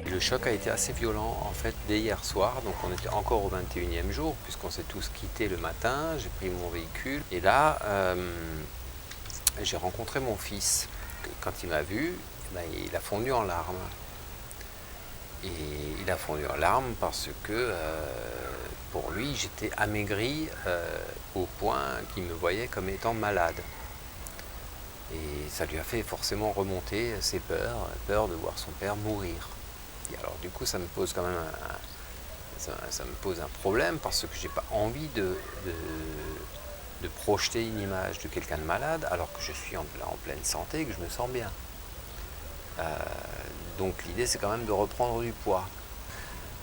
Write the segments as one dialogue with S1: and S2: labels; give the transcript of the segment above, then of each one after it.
S1: Le choc a été assez violent en fait dès hier soir, donc on était encore au 21e jour puisqu'on s'est tous quittés le matin, j'ai pris mon véhicule et là j'ai rencontré mon fils. Quand il m'a vu, ben, il a fondu en larmes. Et il a fondu en larmes parce que pour lui j'étais amaigri au point qu'il me voyait comme étant malade. Et ça lui a fait forcément remonter ses peurs de voir son père mourir. Et alors du coup ça me pose quand même ça me pose un problème parce que j'ai pas envie de projeter une image de quelqu'un de malade alors que je suis en pleine santé et que je me sens bien. Donc l'idée c'est quand même de reprendre du poids.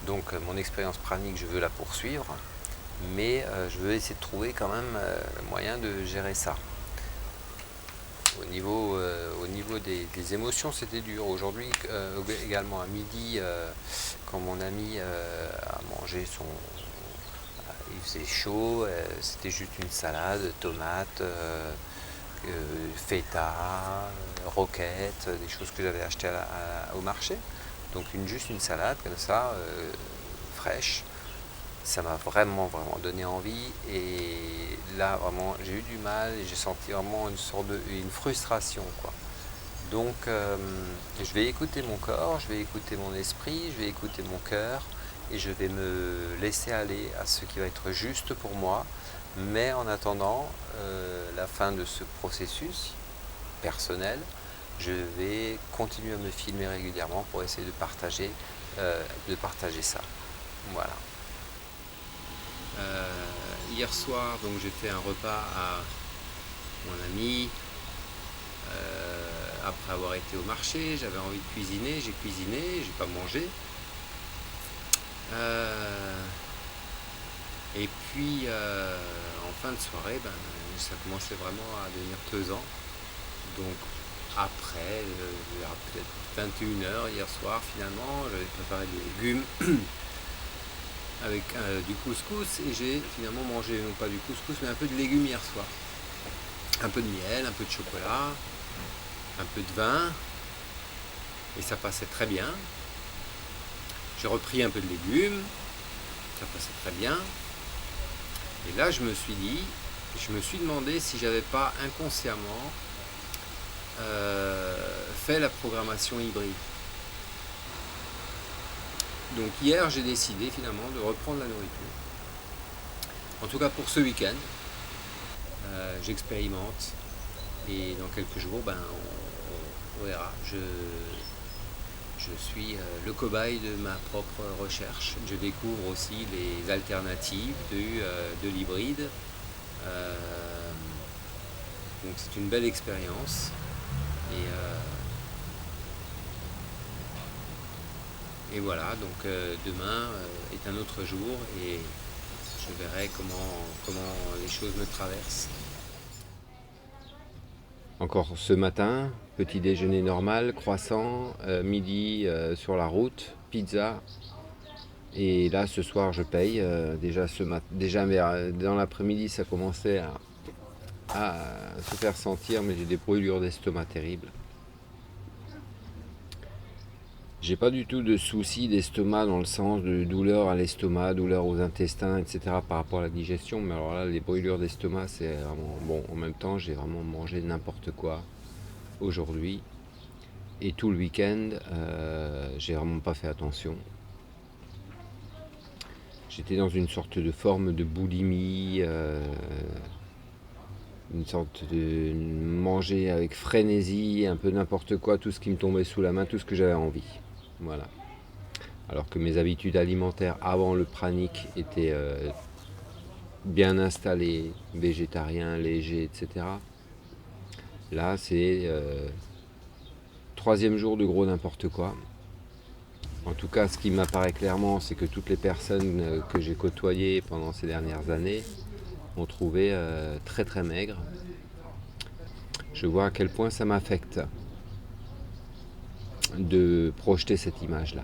S1: Donc mon expérience pranique je veux la poursuivre, mais je veux essayer de trouver quand même le moyen de gérer ça. Au niveau des émotions, c'était dur. Aujourd'hui, également à midi, quand mon ami a mangé il faisait chaud, c'était juste une salade, tomates, feta, roquettes, des choses que j'avais achetées au marché. Donc juste une salade comme ça, fraîche. Ça m'a vraiment donné envie et là vraiment j'ai eu du mal et j'ai senti vraiment une frustration quoi. Donc je vais écouter mon corps, je vais écouter mon esprit, je vais écouter mon cœur et je vais me laisser aller à ce qui va être juste pour moi, mais en attendant la fin de ce processus personnel, je vais continuer à me filmer régulièrement pour essayer de partager ça. Voilà. Hier soir, donc j'ai fait un repas à mon ami. Après avoir été au marché, j'avais envie de cuisiner, j'ai pas mangé. Et puis en fin de soirée, ça commençait vraiment à devenir pesant. Donc après, vers peut-être 21h hier soir, finalement, j'avais préparé des légumes avec du couscous et j'ai finalement mangé non pas du couscous mais un peu de légumes hier soir. Un peu de miel, un peu de chocolat, un peu de vin et ça passait très bien. J'ai repris un peu de légumes, ça passait très bien. Et là je me suis demandé si j'avais pas inconsciemment fait la programmation hybride. Donc hier j'ai décidé finalement de reprendre la nourriture. En tout cas pour ce week-end, j'expérimente et dans quelques jours on verra. Je suis le cobaye de ma propre recherche. Je découvre aussi les alternatives de l'hybride. Donc c'est une belle expérience. Et voilà, donc demain est un autre jour et je verrai comment les choses me traversent. Encore ce matin, petit déjeuner normal, croissant, midi sur la route, pizza. Et là ce soir je paye. Déjà dans l'après-midi ça commençait à se faire sentir, mais j'ai des brûlures d'estomac terribles. J'ai pas du tout de soucis d'estomac dans le sens de douleur à l'estomac, douleur aux intestins, etc. par rapport à la digestion. Mais alors là, les brûlures d'estomac, c'est vraiment bon. En même temps, j'ai vraiment mangé n'importe quoi aujourd'hui. Et tout le week-end, j'ai vraiment pas fait attention. J'étais dans une sorte de forme de boulimie, une sorte de manger avec frénésie, un peu n'importe quoi, tout ce qui me tombait sous la main, tout ce que j'avais envie. Voilà. Alors que mes habitudes alimentaires avant le pranic étaient bien installées, végétarien, léger, etc. Là, c'est troisième jour de gros n'importe quoi. En tout cas, ce qui m'apparaît clairement, c'est que toutes les personnes que j'ai côtoyées pendant ces dernières années m'ont trouvé très très maigre. Je vois à quel point ça m'affecte de projeter cette image-là.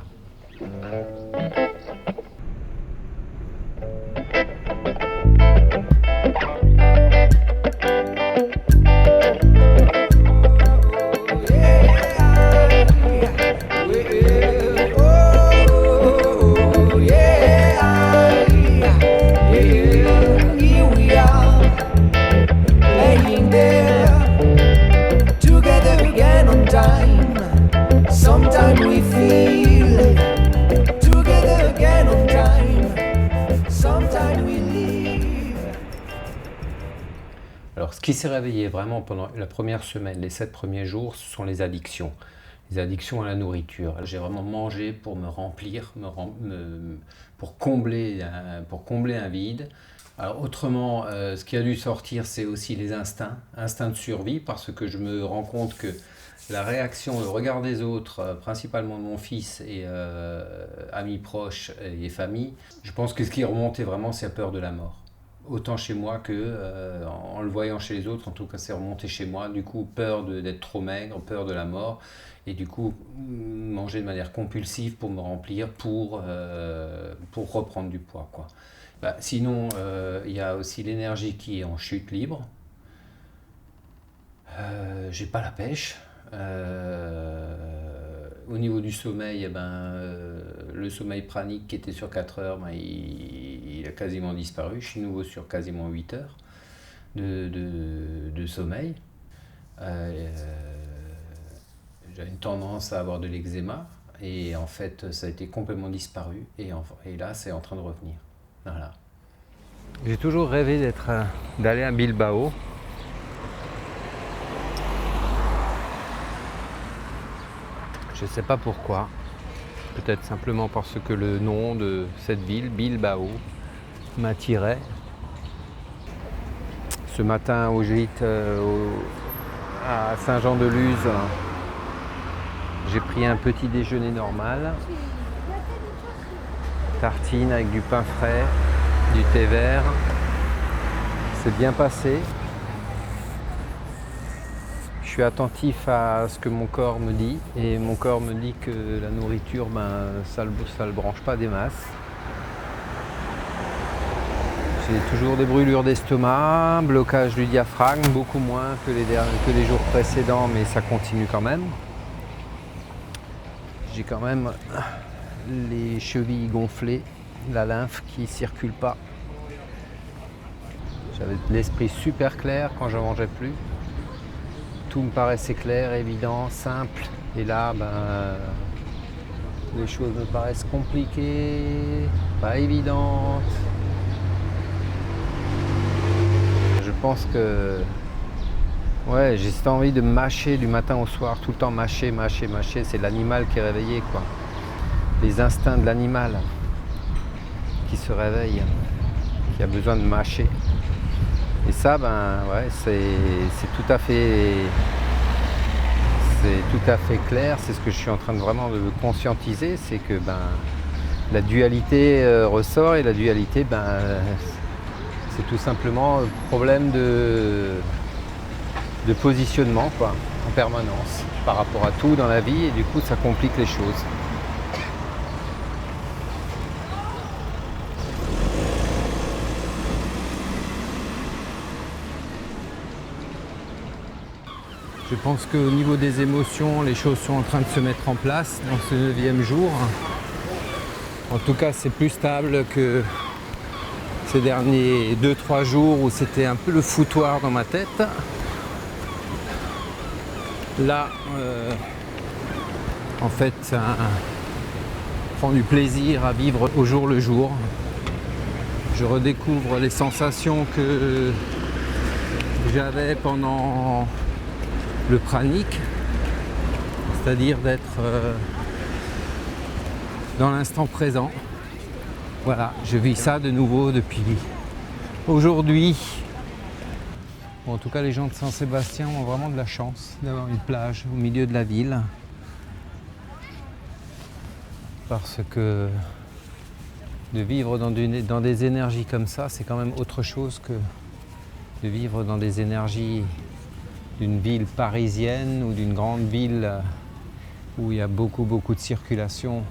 S1: Alors, ce qui s'est réveillé vraiment pendant la première semaine, les 7 premiers jours, ce sont les addictions. Les addictions à la nourriture. J'ai vraiment mangé pour me remplir, pour combler un vide. Alors, autrement, ce qui a dû sortir, c'est aussi les instincts de survie, parce que je me rends compte que la réaction, le regard des autres, principalement de mon fils et amis proches et famille, je pense que ce qui est remonté vraiment, c'est la peur de la mort. Autant chez moi que en le voyant chez les autres, en tout cas c'est remonté chez moi. Du coup, peur d'être trop maigre, peur de la mort, et du coup manger de manière compulsive pour me remplir, pour reprendre du poids, quoi. Sinon, il y a aussi l'énergie qui est en chute libre. J'ai pas la pêche. Au niveau du sommeil, le sommeil pranique qui était sur 4 heures, il a quasiment disparu. Je suis nouveau sur quasiment 8 heures de sommeil. J'ai une tendance à avoir de l'eczéma et en fait ça a été complètement disparu et là c'est en train de revenir. Voilà. J'ai toujours rêvé d'aller à Bilbao. Je ne sais pas pourquoi, peut-être simplement parce que le nom de cette ville, Bilbao, m'attirait. Ce matin au gîte à Saint-Jean-de-Luz, j'ai pris un petit déjeuner normal, tartine avec du pain frais, du thé vert. C'est bien passé. Je suis attentif à ce que mon corps me dit et mon corps me dit que la nourriture, ça le branche pas des masses. J'ai toujours des brûlures d'estomac, blocage du diaphragme, beaucoup moins que les jours précédents, mais ça continue quand même. J'ai quand même les chevilles gonflées, la lymphe qui ne circule pas. J'avais l'esprit super clair quand je ne mangeais plus. Tout me paraissait clair, évident, simple. Et là, les choses me paraissent compliquées, pas évidentes. Je pense que j'ai cette envie de mâcher du matin au soir, tout le temps mâcher. C'est l'animal qui est réveillé, quoi. Les instincts de l'animal qui se réveille, qui a besoin de mâcher. Et ça, c'est tout à fait clair. C'est ce que je suis en train de vraiment de conscientiser, c'est que la dualité ressort et la dualité, c'est tout simplement un problème de positionnement, quoi, en permanence par rapport à tout dans la vie, et du coup ça complique les choses. Je pense qu'au niveau des émotions, les choses sont en train de se mettre en place dans ce 9e jour. En tout cas, c'est plus stable que ces derniers 2-3 jours où c'était un peu le foutoir dans ma tête. Là, en fait, ça prend du plaisir à vivre au jour le jour. Je redécouvre les sensations que j'avais pendant le pranique, c'est-à-dire d'être dans l'instant présent. Voilà, je vis ça de nouveau depuis aujourd'hui. Bon, en tout cas, les gens de Saint-Sébastien ont vraiment de la chance d'avoir une plage au milieu de la ville. Parce que de vivre dans des énergies comme ça, c'est quand même autre chose que de vivre dans des énergies d'une ville parisienne ou d'une grande ville où il y a beaucoup de circulation,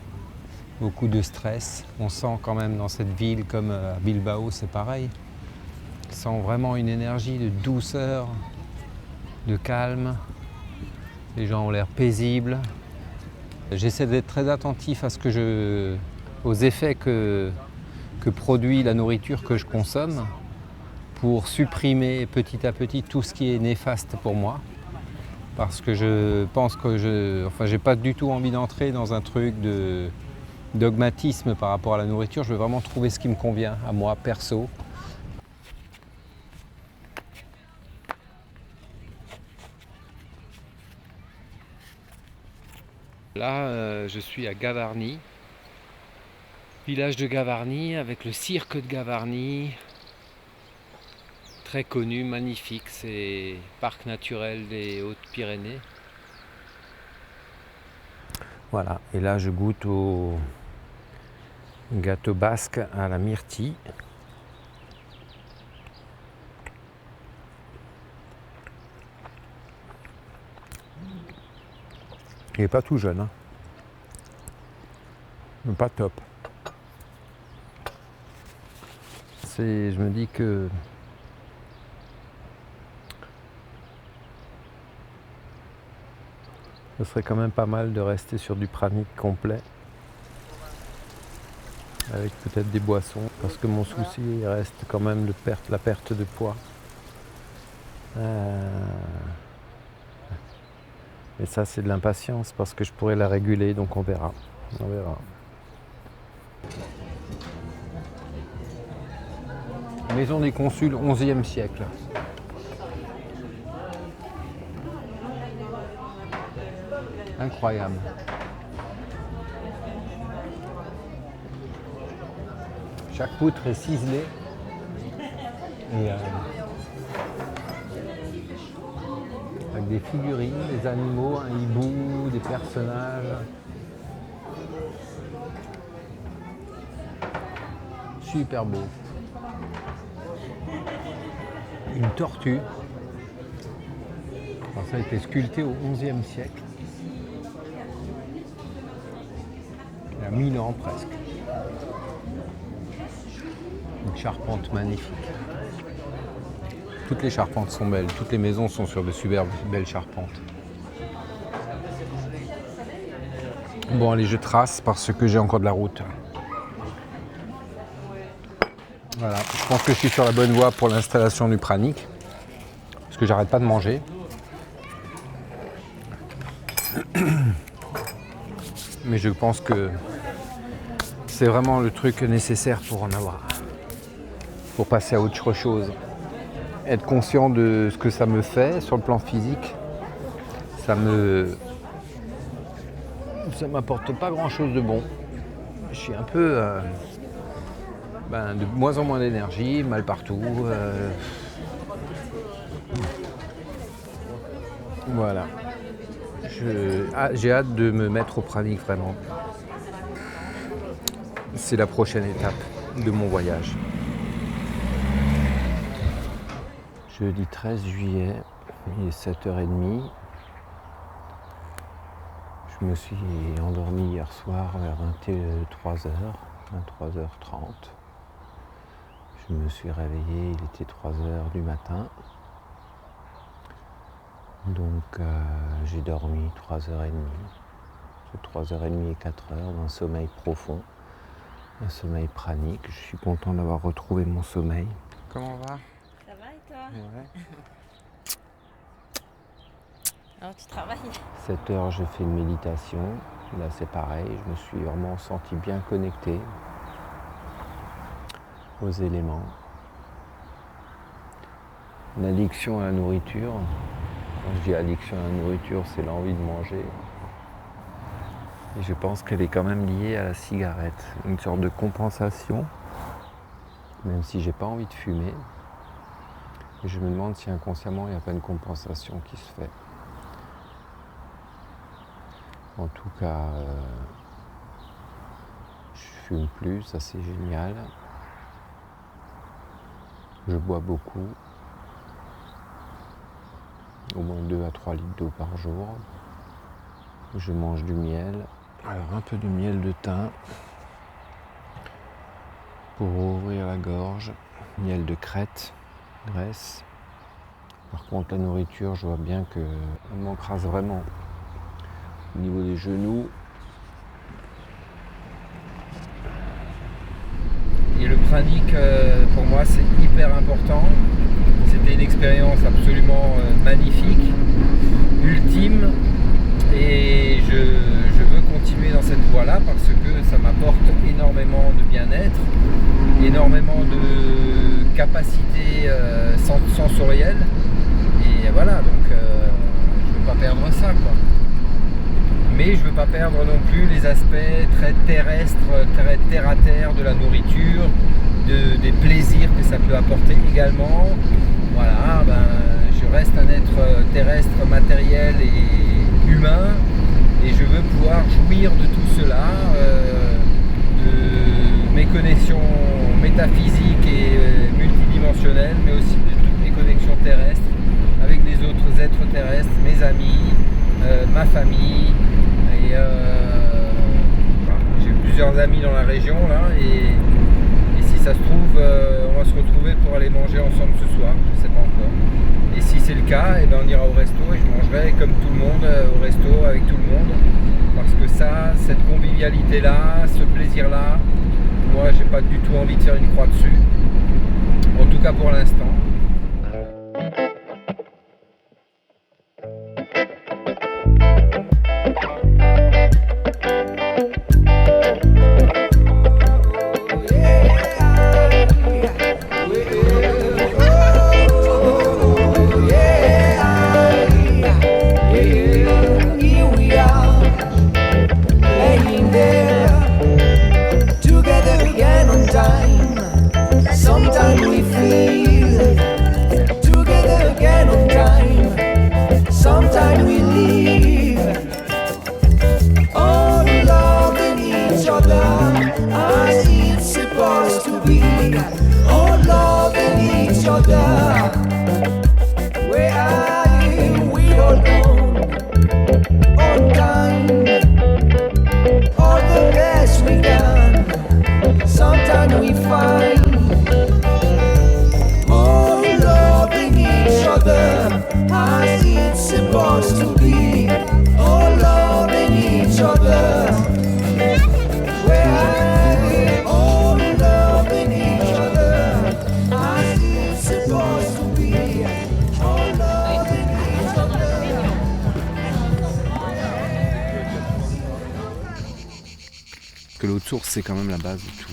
S1: beaucoup de stress. On sent quand même dans cette ville, comme à Bilbao, c'est pareil. On sent vraiment une énergie de douceur, de calme. Les gens ont l'air paisibles. J'essaie d'être très attentif à aux effets que produit la nourriture que je consomme pour supprimer petit à petit tout ce qui est néfaste pour moi. Parce que je pense que j'ai pas du tout envie d'entrer dans un truc de dogmatisme par rapport à la nourriture. Je veux vraiment trouver ce qui me convient à moi, perso. Là, je suis à Gavarnie, village de Gavarnie, avec le cirque de Gavarnie, très connu, magnifique, c'est parc naturel des Hautes-Pyrénées. Voilà, et là je goûte au gâteau basque à la myrtille. Il n'est pas tout jeune, hein. Mais pas top. Je me dis que ce serait quand même pas mal de rester sur du pranic complet, avec peut-être des boissons, parce que mon souci reste quand même la perte de poids. Et ça, c'est de l'impatience, parce que je pourrais la réguler, donc on verra. On verra. Maison des Consuls, 11e siècle. Incroyable. Chaque poutre est ciselée. Et avec des figurines, des animaux, un hibou, des personnages. Super beau. Une tortue. Alors ça a été sculpté au XIe siècle. Il y a 1000 ans presque. Une charpente magnifique. Toutes les charpentes sont belles, toutes les maisons sont sur de superbes belles charpentes. Bon allez, je trace parce que j'ai encore de la route. Voilà, je pense que je suis sur la bonne voie pour l'installation du pranic, parce que j'arrête pas de manger. Mais je pense que c'est vraiment le truc nécessaire pour passer à autre chose. Être conscient de ce que ça me fait sur le plan physique, ça m'apporte pas grand chose de bon. Je suis un peu de moins en moins d'énergie, mal partout. Voilà. J'ai hâte de me mettre au pranic vraiment. C'est la prochaine étape de mon voyage. Jeudi 13 juillet, il est 7h30. Je me suis endormi hier soir vers 23h, 23h30. Je me suis réveillé, il était 3h du matin. Donc j'ai dormi 3h30. Entre 3h30 et 4h, d'un sommeil profond, un sommeil pranique. Je suis content d'avoir retrouvé mon sommeil. Comment on va ?
S2: Ça va et toi ?
S1: Ouais.
S2: Alors tu travailles ?
S1: 7h, je fais une méditation. Là, c'est pareil. Je me suis vraiment senti bien connecté aux éléments. L'addiction à la nourriture. Quand je dis addiction à la nourriture, c'est l'envie de manger. Et je pense qu'elle est quand même liée à la cigarette. Une sorte de compensation, même si j'ai pas envie de fumer. Et je me demande si inconsciemment, il n'y a pas une compensation qui se fait. En tout cas, je fume plus, ça c'est génial. Je bois beaucoup. au moins 2 à 3 litres d'eau par jour. Je mange du miel. Alors un peu de miel de thym pour ouvrir la gorge. Miel de crête, graisse. Par contre la nourriture, je vois bien qu'elle m'encrase vraiment au niveau des genoux.
S3: Et le pranic, pour moi, c'est hyper important. C'était une expérience absolument magnifique, ultime. Et je veux continuer dans cette voie-là parce que ça m'apporte énormément de bien-être, énormément de capacités sensorielles. Et voilà, donc je ne veux pas perdre ça, quoi. Mais je ne veux pas perdre non plus les aspects très terrestres, très terre-à-terre de la nourriture, des plaisirs que ça peut apporter également. Voilà, je reste un être terrestre, matériel et humain, et je veux pouvoir jouir de tout cela, de mes connexions métaphysiques et multidimensionnelles, mais aussi de toutes mes connexions terrestres avec les autres êtres terrestres, mes amis, ma famille. Et j'ai plusieurs amis dans la région là, et si ça se trouve, on va se retrouver pour aller manger ensemble ce soir, je ne sais pas encore. Et si c'est le cas, on ira au resto et je mangerai comme tout le monde au resto avec tout le monde. Parce que ça, cette convivialité-là, ce plaisir-là, moi j'ai pas du tout envie de faire une croix dessus. En tout cas pour l'instant.
S1: Que l'eau de source, c'est quand même la base de tout.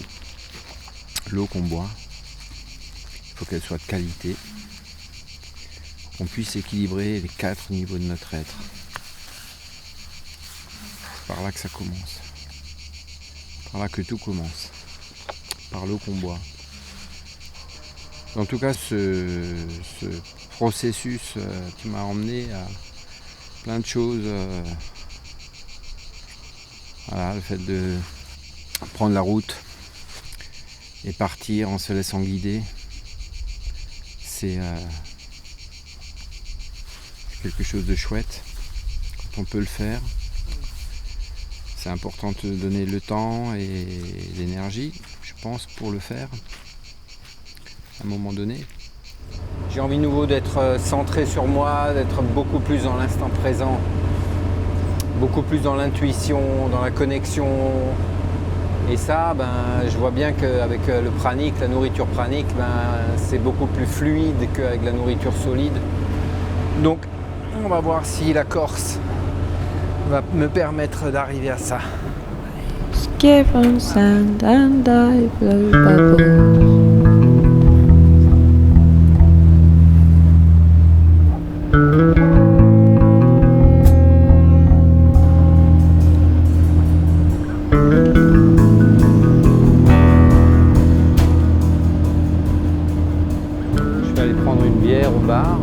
S1: L'eau qu'on boit, il faut qu'elle soit de qualité, qu'on puisse équilibrer les 4 niveaux de notre être. C'est par là que ça commence. Par là que tout commence. Par l'eau qu'on boit. En tout cas, ce processus qui m'a emmené à plein de choses. Voilà, le fait de prendre la route et partir en se laissant guider, c'est quelque chose de chouette quand on peut le faire. C'est important de donner le temps et l'énergie, je pense, pour le faire à un moment donné. J'ai envie de nouveau d'être centré sur moi, d'être beaucoup plus dans l'instant présent, beaucoup plus dans l'intuition, dans la connexion. Et ça, je vois bien qu'avec le pranic, la nourriture pranic, c'est beaucoup plus fluide qu'avec la nourriture solide. Donc, on va voir si la Corse va me permettre d'arriver à ça.
S2: Skip on sand and I blow bubbles.
S1: Je vais aller prendre une bière au bar.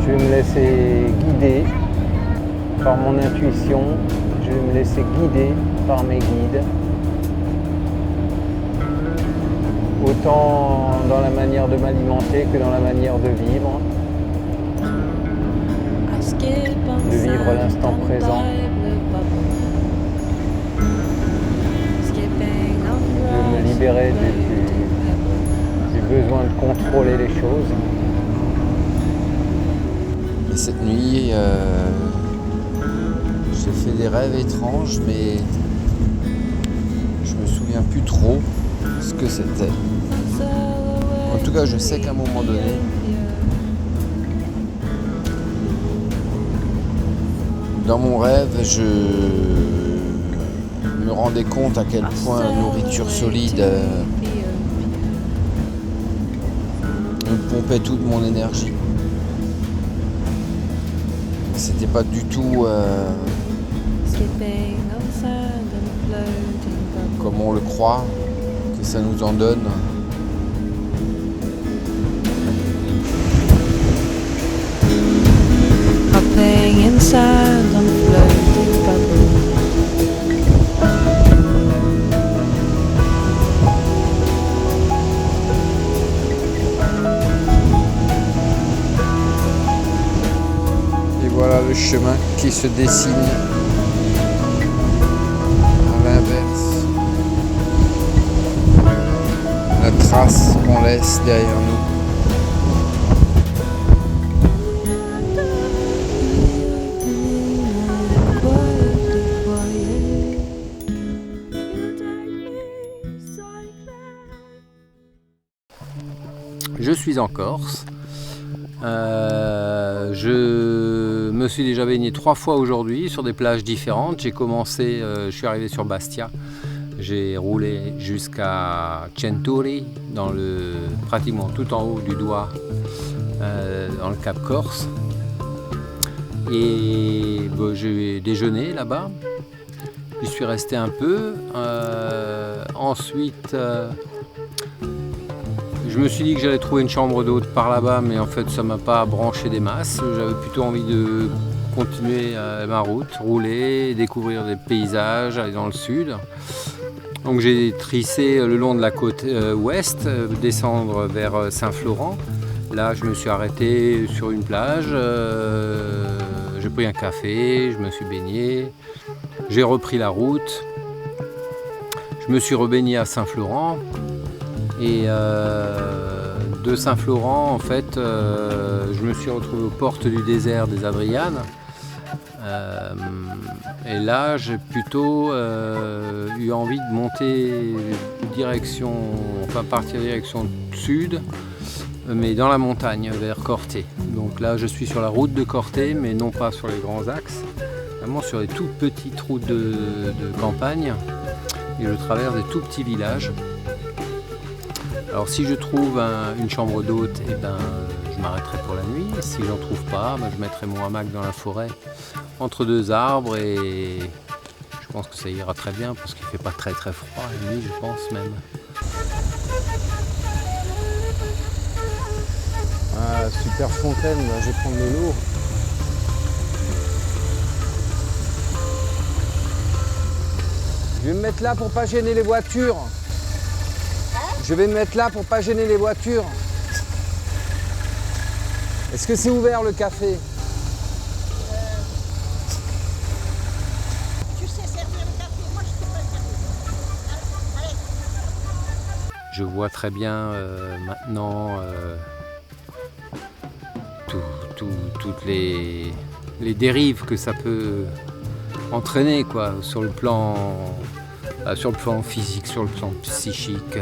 S1: Je vais me laisser guider par mon intuition, je vais me laisser guider par mes guides.
S3: autant dans la manière de m'alimenter que dans la manière de vivre.
S2: De vivre l'instant présent. De me libérer
S3: Du besoin de contrôler les choses.
S4: Et cette nuit, j'ai fait des rêves étranges, mais je me souviens plus trop ce que c'était. En tout cas, je sais qu'à un moment donné, dans mon rêve, je me rendais compte à quel point la nourriture solide me pompait toute mon énergie. C'était pas du tout comme on le croit, que ça nous en donne.
S2: Hopping inside on floating bubbles.
S4: Et voilà le chemin qui se dessine à l'inverse. La trace qu'on laisse derrière nous.
S1: Je suis en Corse. Je me suis déjà baigné 3 fois aujourd'hui sur des plages différentes. J'ai commencé, je suis arrivé sur Bastia. J'ai roulé jusqu'à Centuri, pratiquement tout en haut du doigt, dans le Cap Corse. Et j'ai déjeuné là-bas. J'y suis resté un peu. Ensuite, je me suis dit que j'allais trouver une chambre d'hôte par là-bas, mais en fait ça m'a pas branché des masses. J'avais plutôt envie de continuer ma route, rouler, découvrir des paysages, aller dans le sud. Donc j'ai trissé le long de la côte ouest, descendre vers Saint-Florent. Là je me suis arrêté sur une plage, j'ai pris un café, je me suis baigné, j'ai repris la route. Je me suis rebaigné à Saint-Florent. Et de Saint-Florent, en fait, je me suis retrouvé aux portes du désert des Adrianes. Et là, j'ai plutôt eu envie de monter partir direction sud, mais dans la montagne, vers Corté. Donc là, je suis sur la route de Corté, mais non pas sur les grands axes, vraiment sur les toutes petites routes de campagne. Et je traverse des tout petits villages. Alors si je trouve une chambre d'hôte, je m'arrêterai pour la nuit. Si j'en trouve pas, je mettrai mon hamac dans la forêt entre 2 arbres et je pense que ça ira très bien parce qu'il ne fait pas très très froid la nuit, je pense même.
S4: Ah, super fontaine, là, je vais prendre de l'eau.
S3: Je vais me mettre là pour pas gêner les voitures. Je vais me mettre là pour pas gêner les voitures. Est-ce que c'est ouvert le café?
S5: Tu sais servir le café, moi je sais pas le servir. Allez.
S1: Je vois très bien maintenant toutes les dérives que ça peut entraîner quoi, sur le plan physique, sur le plan psychique.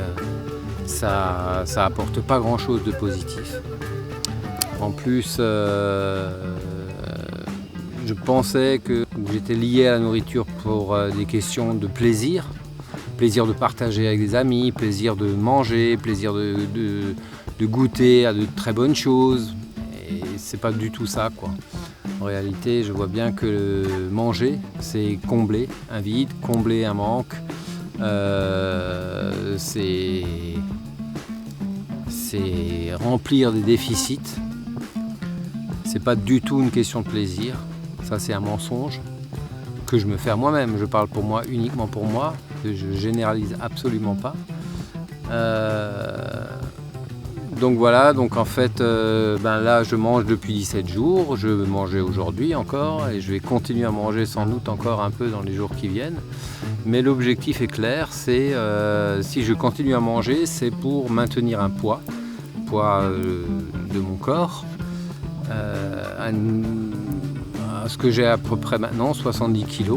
S1: Ça apporte pas grand chose de positif. En plus, je pensais que j'étais lié à la nourriture pour des questions de plaisir de partager avec des amis, plaisir de manger, plaisir de goûter à de très bonnes choses. Et c'est pas du tout ça, quoi. En réalité, je vois bien que manger, c'est combler un vide, combler un manque. C'est remplir des déficits. C'est pas du tout une question de plaisir. Ça, c'est un mensonge que je me fais à moi-même. Je parle pour moi, uniquement pour moi. Je généralise absolument pas.
S4: Donc voilà, donc en fait là je mange depuis 17 jours, je mangeais aujourd'hui encore et je vais continuer à manger sans doute encore un peu dans les jours qui viennent. Mais l'objectif est clair, c'est si je continue à manger, c'est pour maintenir un poids de mon corps, à ce que j'ai à peu près maintenant, 70 kg.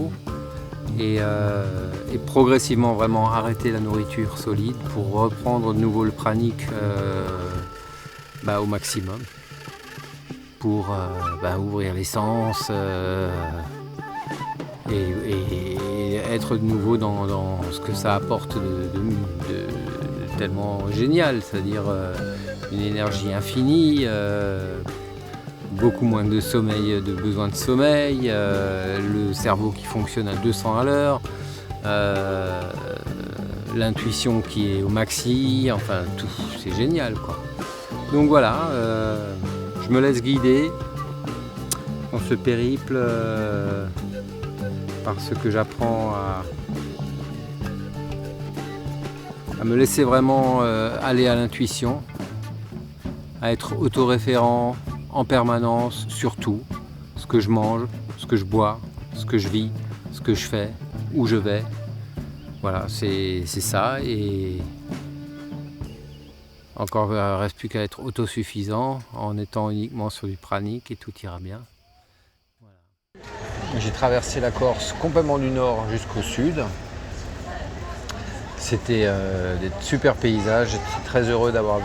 S4: Et progressivement vraiment arrêter la nourriture solide pour reprendre de nouveau le pranic au maximum pour ouvrir les sens et être de nouveau dans ce que ça apporte de tellement génial, c'est-à-dire une énergie infinie, beaucoup moins de sommeil, de besoin de sommeil, le cerveau qui fonctionne à 200 à l'heure, l'intuition qui est au maxi, enfin tout, c'est génial quoi. Donc voilà, je me laisse guider dans ce périple parce que j'apprends à me laisser vraiment aller à l'intuition, à être autoréférent en permanence sur tout, ce que je mange, ce que je bois, ce que je vis, ce que je fais, où je vais. Voilà, c'est ça. Et encore, il ne reste plus qu'à être autosuffisant en étant uniquement sur du pranic et tout ira bien. Voilà. J'ai traversé la Corse complètement du nord jusqu'au sud. C'était des super paysages, j'étais très heureux d'avoir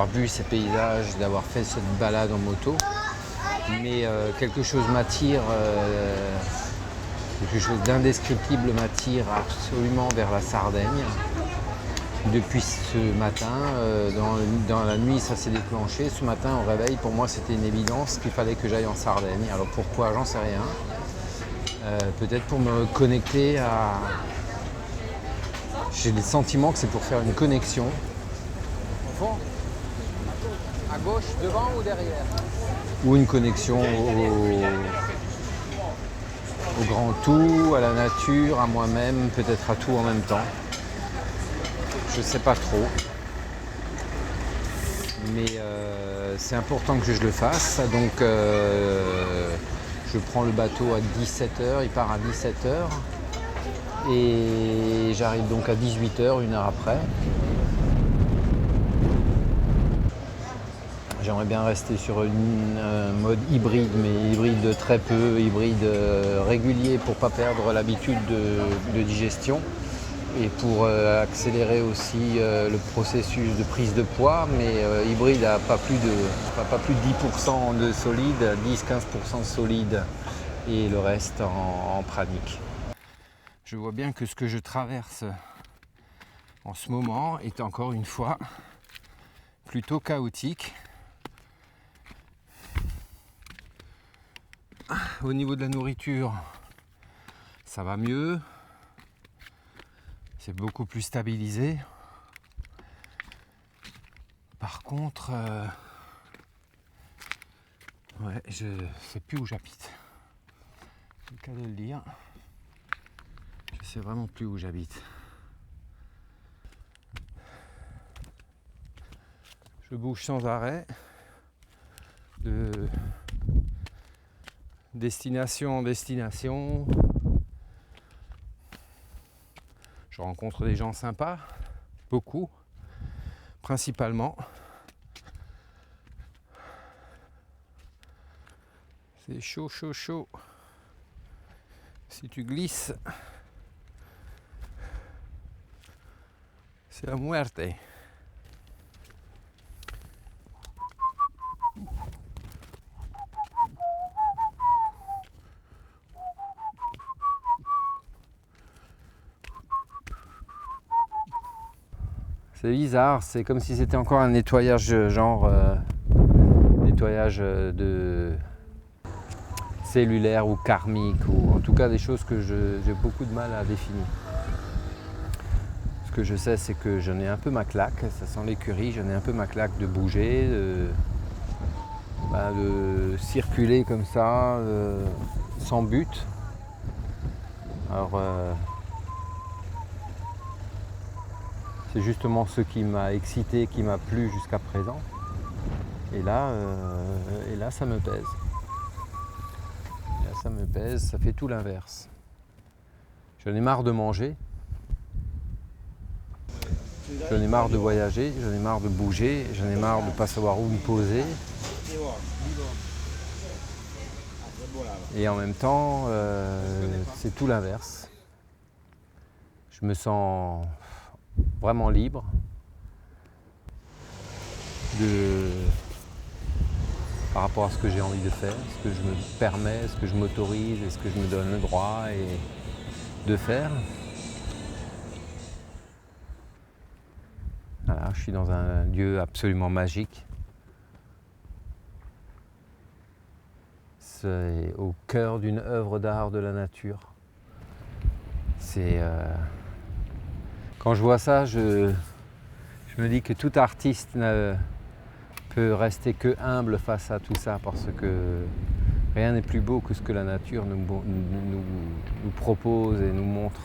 S4: vu ces paysages, d'avoir fait cette balade en moto. Mais quelque chose m'attire, quelque chose d'indescriptible m'attire absolument vers la Sardaigne. Depuis ce matin, dans la nuit ça s'est déclenché. Ce matin au réveil, pour moi c'était une évidence qu'il fallait que j'aille en Sardaigne. Alors pourquoi, j'en sais rien. Peut-être pour me connecter à... J'ai le sentiment que c'est pour faire une connexion. Au fond, à gauche, devant ou derrière? Ou une connexion au grand tout, à la nature, à moi-même, peut-être à tout en même temps. Je ne sais pas trop. Mais c'est important que je le fasse. Donc je prends le bateau à 17h, il part à 17h. Et j'arrive donc à 18h, une heure après. J'aimerais bien rester sur un mode hybride, mais hybride très peu, hybride régulier pour ne pas perdre l'habitude de digestion et pour accélérer aussi le processus de prise de poids, mais hybride à pas plus de 10% de solide, 10-15% de solide et le reste en pranic. Je vois bien que ce que je traverse en ce moment est encore une fois plutôt chaotique. Au niveau de la nourriture, ça va mieux. C'est beaucoup plus stabilisé. Par contre, je sais plus où j'habite. C'est le cas de le dire. Je sais vraiment plus où j'habite. Je bouge sans arrêt de destination en destination. Je rencontre des gens sympas, beaucoup, principalement. C'est chaud, chaud, chaud. Si tu glisses, c'est la muerte. C'est bizarre, c'est comme si c'était encore un nettoyage nettoyage de cellulaire ou karmique, ou en tout cas des choses que j'ai beaucoup de mal à définir. Ce que je sais, c'est que j'en ai un peu ma claque, ça sent l'écurie, j'en ai un peu ma claque de bouger, de circuler comme ça, sans but. Alors, C'est justement ce qui m'a excité, qui m'a plu jusqu'à présent. Et là, ça me pèse. Là, ça me pèse, ça fait tout l'inverse. J'en ai marre de manger. J'en ai marre de voyager, j'en ai marre de bouger, j'en ai marre de ne pas savoir où me poser. Et en même temps, c'est tout l'inverse. Je me sens vraiment libre par rapport à ce que j'ai envie de faire, ce que je me permets, ce que je m'autorise et ce que je me donne le droit de faire. Voilà, je suis dans un lieu absolument magique. C'est au cœur d'une œuvre d'art de la nature. Quand je vois ça, je me dis que tout artiste ne peut rester que humble face à tout ça, parce que rien n'est plus beau que ce que la nature nous propose et nous montre.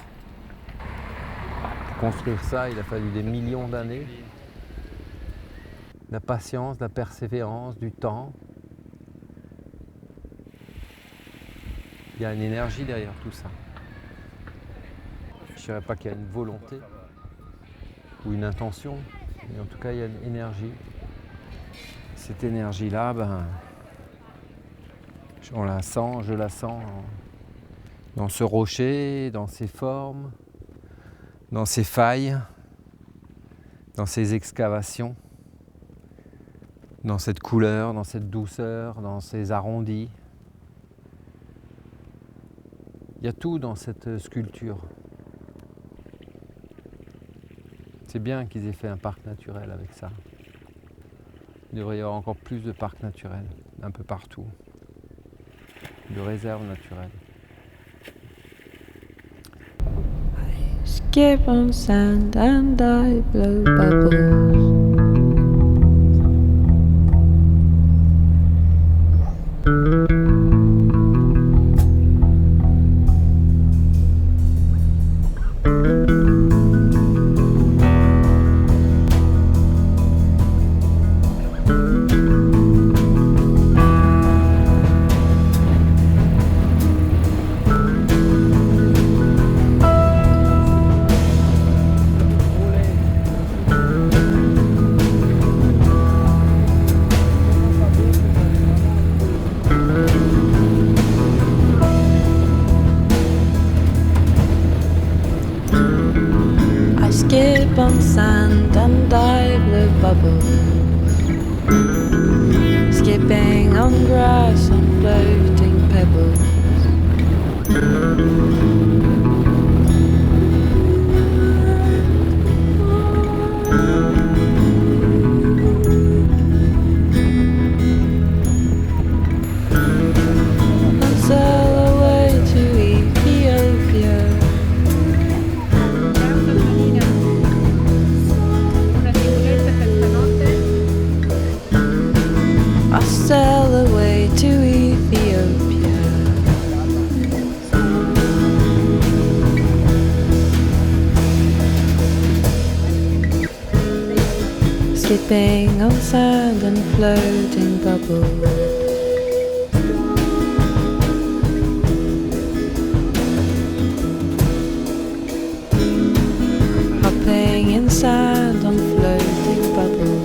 S4: Pour construire ça, il a fallu des millions d'années, de la patience, de la persévérance, du temps. Il y a une énergie derrière tout ça. Je ne dirais pas qu'il y a une volonté ou une intention, mais en tout cas il y a une énergie. Cette énergie-là, on la sent, je la sens dans ce rocher, dans ses formes, dans ses failles, dans ses excavations, dans cette couleur, dans cette douceur, dans ces arrondis. Il y a tout dans cette sculpture. C'est bien qu'ils aient fait un parc naturel avec ça. Il devrait y avoir encore plus de parcs naturels, un peu partout, de réserves naturelles.
S2: Skip on sand and I blow bubbles. Skip on sand and I blow bubbles. Skipping on grass and floating pebbles. And sail away to Ethiopia. I sail away to Ethiopia. Skipping on sand and floating bubbles. Hopping in sand on floating bubbles.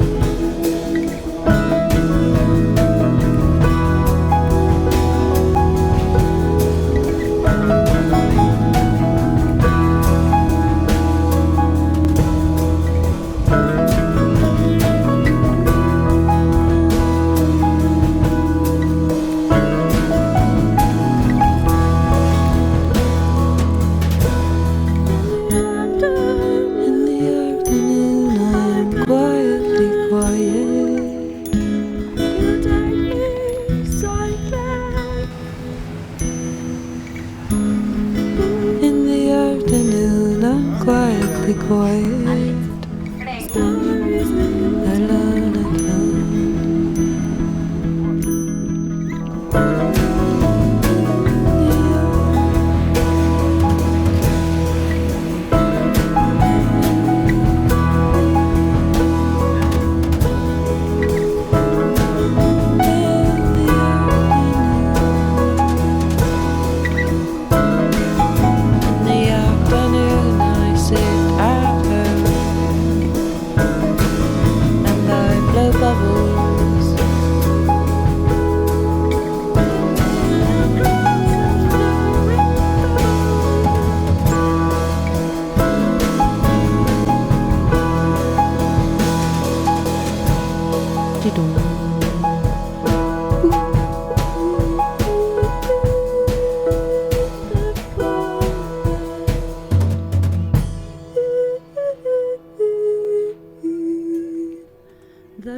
S2: Quietly quiet, alone at home.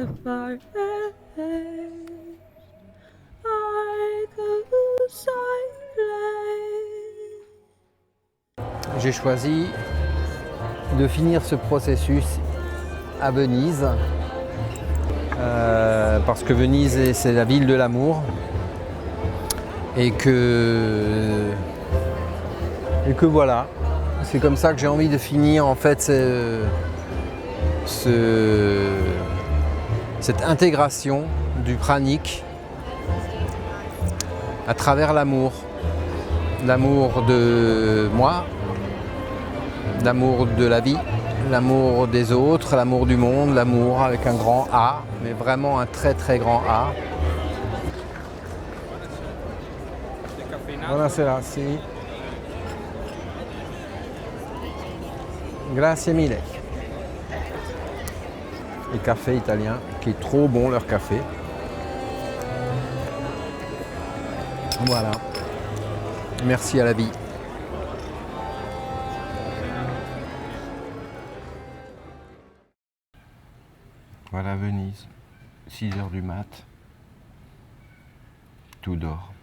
S2: the far edge. I go silent.
S3: J'ai choisi de finir ce processus à Venise parce que Venise c'est la ville de l'amour et que voilà, c'est comme ça que j'ai envie de finir en fait cette intégration du pranic à travers l'amour de moi, l'amour de la vie, l'amour des autres, l'amour du monde, l'amour avec un grand A, mais vraiment un très très grand A. Buonasera, sì. Grazie mille. Le café italien, qui est trop bon leur café. Voilà. Merci à la vie. Voilà Venise, 6 h du mat. Tout dort.